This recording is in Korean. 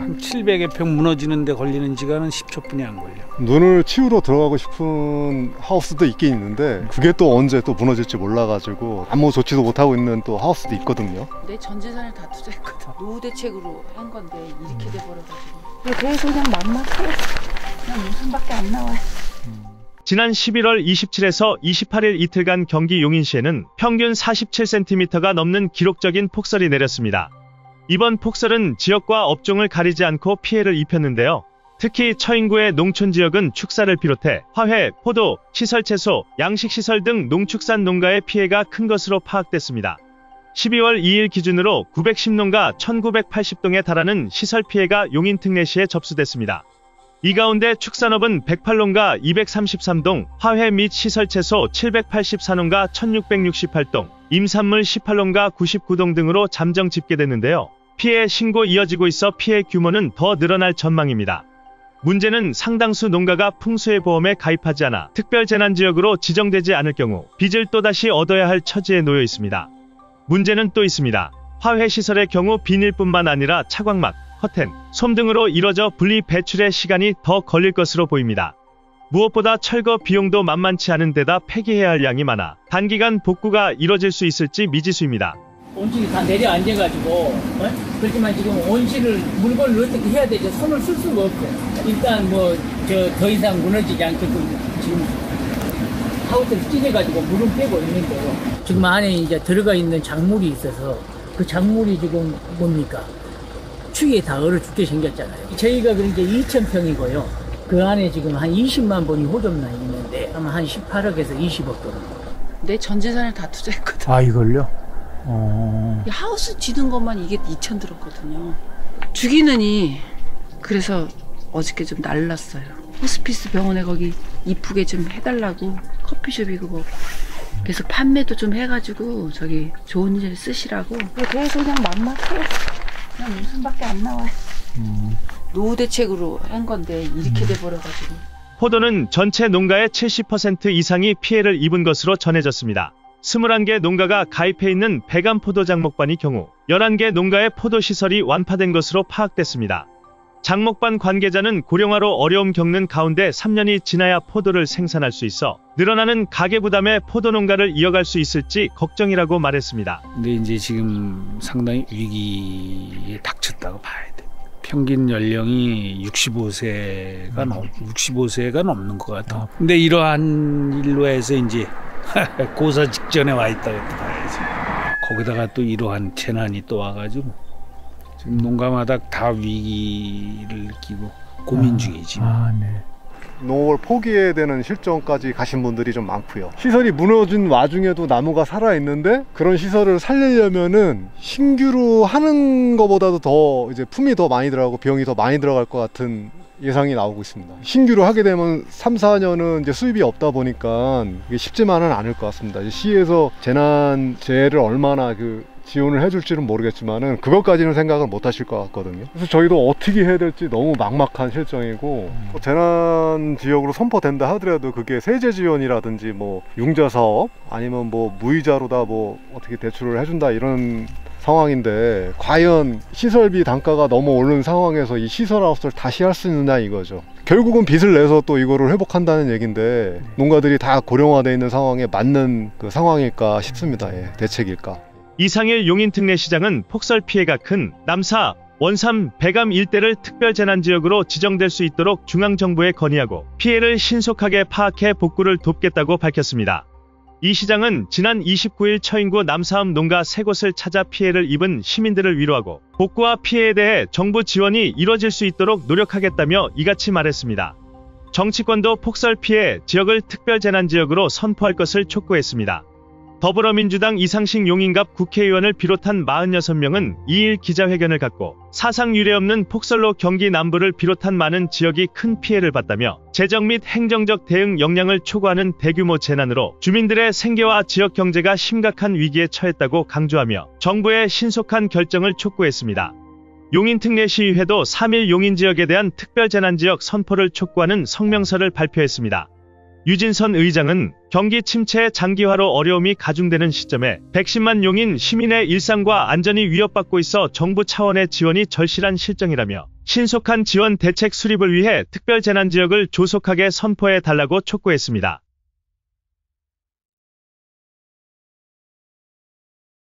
한 700여 평 무너지는데 걸리는 시간은 10초뿐이 안 걸려. 눈을 치우러 들어가고 싶은 하우스도 있긴 있는데 그게 또 언제 또 무너질지 몰라가지고 아무 조치도 못하고 있는 또 하우스도 있거든요. 내 전 재산을 다 투자했거든. 노후 대책으로 한 건데 이렇게 돼버려가지고. 그래서 그냥 막막해. 그냥 웃음밖에 안 나와. 지난 11월 27일에서 28일 이틀간 경기 용인시에는 평균 47cm가 넘는 기록적인 폭설이 내렸습니다. 이번 폭설은 지역과 업종을 가리지 않고 피해를 입혔는데요. 특히 처인구의 농촌 지역은 축사를 비롯해 화훼, 포도, 시설채소, 양식시설 등 농축산 농가의 피해가 큰 것으로 파악됐습니다. 12월 2일 기준으로 910농가 1980동에 달하는 시설 피해가 용인 특례시에 접수됐습니다. 이 가운데 축산업은 108농가 233동, 화훼 및 시설채소 784농가 1668동, 임산물 18농가 99동 등으로 잠정 집계됐는데요. 피해 신고 이어지고 있어 피해 규모는 더 늘어날 전망입니다. 문제는 상당수 농가가 풍수해보험에 가입하지 않아 특별재난지역으로 지정되지 않을 경우 빚을 또다시 얻어야 할 처지에 놓여 있습니다. 문제는 또 있습니다. 화훼시설의 경우 비닐뿐만 아니라 차광막, 커튼, 솜 등으로 이뤄져 분리 배출의 시간이 더 걸릴 것으로 보입니다. 무엇보다 철거 비용도 만만치 않은 데다 폐기해야 할 양이 많아 단기간 복구가 이뤄질 수 있을지 미지수입니다. 온실이 다 내려앉아가지고 그렇지만 지금 온실을 물건을 어떻게 해야 되죠? 손을 쓸 수가 없고 일단 뭐 더 이상 무너지지 않게끔 지금 하우스를 찢어가지고 물은 빼고 있는데요. 지금 안에 이제 들어가 있는 작물이 있어서 그 작물이 지금 뭡니까? 추위에 다 얼어 죽게 생겼잖아요. 저희가 그러니까 2,000평이고요. 그 안에 지금 한 20만 본이 호접나 있는데 아마 한 18억에서 20억 정도. 내 전 재산을 다 투자했거든. 아, 이걸요? 이 하우스 지는 것만 이게 2천 들었거든요. 죽이느니 그래서 어저께 좀 날랐어요. 호스피스 병원에 거기 이쁘게 좀 해달라고 커피숍이고 뭐 그래서 판매도 좀 해가지고 저기 좋은 일에 쓰시라고. 그래서 그냥 막막해. 그냥 웃음밖에 안 나와. 노후 대책으로 한 건데 이렇게 돼버려가지고. 포도는 전체 농가의 70% 이상이 피해를 입은 것으로 전해졌습니다. 21개 농가가 가입해 있는 배감 포도 장목반의 경우 11개 농가의 포도시설이 완파된 것으로 파악됐습니다. 장목반 관계자는 고령화로 어려움 겪는 가운데 3년이 지나야 포도를 생산할 수 있어 늘어나는 가계 부담에 포도 농가를 이어갈 수 있을지 걱정이라고 말했습니다. 근데 이제 지금 상당히 위기에 닥쳤다고 봐야 돼. 평균 연령이 65세가 넘는 것 같아. 근데 이러한 일로 해서 이제 고사 직전에 와 있다고 봐야지. 거기다가 또 이러한 재난이 또 와가지고 지금 농가마다 다 위기를 느끼고 고민 중이지. 네. 농업을 포기해야 되는 실정까지 가신 분들이 좀 많고요. 시설이 무너진 와중에도 나무가 살아있는데 그런 시설을 살리려면은 신규로 하는 것보다도 더 이제 품이 더 많이 들어가고 비용이 더 많이 들어갈 것 같은 예상이 나오고 있습니다. 신규로 하게 되면 3, 4년은 이제 수입이 없다 보니까 이게 쉽지만은 않을 것 같습니다. 이제 시에서 재난재해를 얼마나 지원을 해줄지는 모르겠지만은 그것까지는 생각을 못 하실 것 같거든요. 그래서 저희도 어떻게 해야 될지 너무 막막한 실정이고 재난 지역으로 선포된다 하더라도 그게 세제 지원이라든지 뭐 융자 사업 아니면 뭐 무이자로 다 뭐 어떻게 대출을 해준다 이런 상황인데 과연 시설비 단가가 너무 오른 상황에서 이 시설 하우스를 다시 할 수 있느냐 이거죠. 결국은 빚을 내서 또 이거를 회복한다는 얘기인데 농가들이 다 고령화되어 있는 상황에 맞는 그 상황일까 싶습니다. 예, 대책일까. 이상일 용인특례시장은 폭설 피해가 큰 남사, 원삼, 배감 일대를 특별재난지역으로 지정될 수 있도록 중앙정부에 건의하고 피해를 신속하게 파악해 복구를 돕겠다고 밝혔습니다. 이 시장은 지난 29일 처인구 남사읍 농가 3곳을 찾아 피해를 입은 시민들을 위로하고 복구와 피해에 대해 정부 지원이 이뤄질 수 있도록 노력하겠다며 이같이 말했습니다. 정치권도 폭설 피해 지역을 특별재난지역으로 선포할 것을 촉구했습니다. 더불어민주당 이상식 용인갑 국회의원을 비롯한 46명은 2일 기자회견을 갖고 사상 유례없는 폭설로 경기 남부를 비롯한 많은 지역이 큰 피해를 봤다며 재정 및 행정적 대응 역량을 초과하는 대규모 재난으로 주민들의 생계와 지역 경제가 심각한 위기에 처했다고 강조하며 정부의 신속한 결정을 촉구했습니다. 용인특례시의회도 3일 용인 지역에 대한 특별재난지역 선포를 촉구하는 성명서를 발표했습니다. 유진선 의장은 경기 침체의 장기화로 어려움이 가중되는 시점에 110만 용인 시민의 일상과 안전이 위협받고 있어 정부 차원의 지원이 절실한 실정이라며 신속한 지원 대책 수립을 위해 특별재난지역을 조속하게 선포해 달라고 촉구했습니다.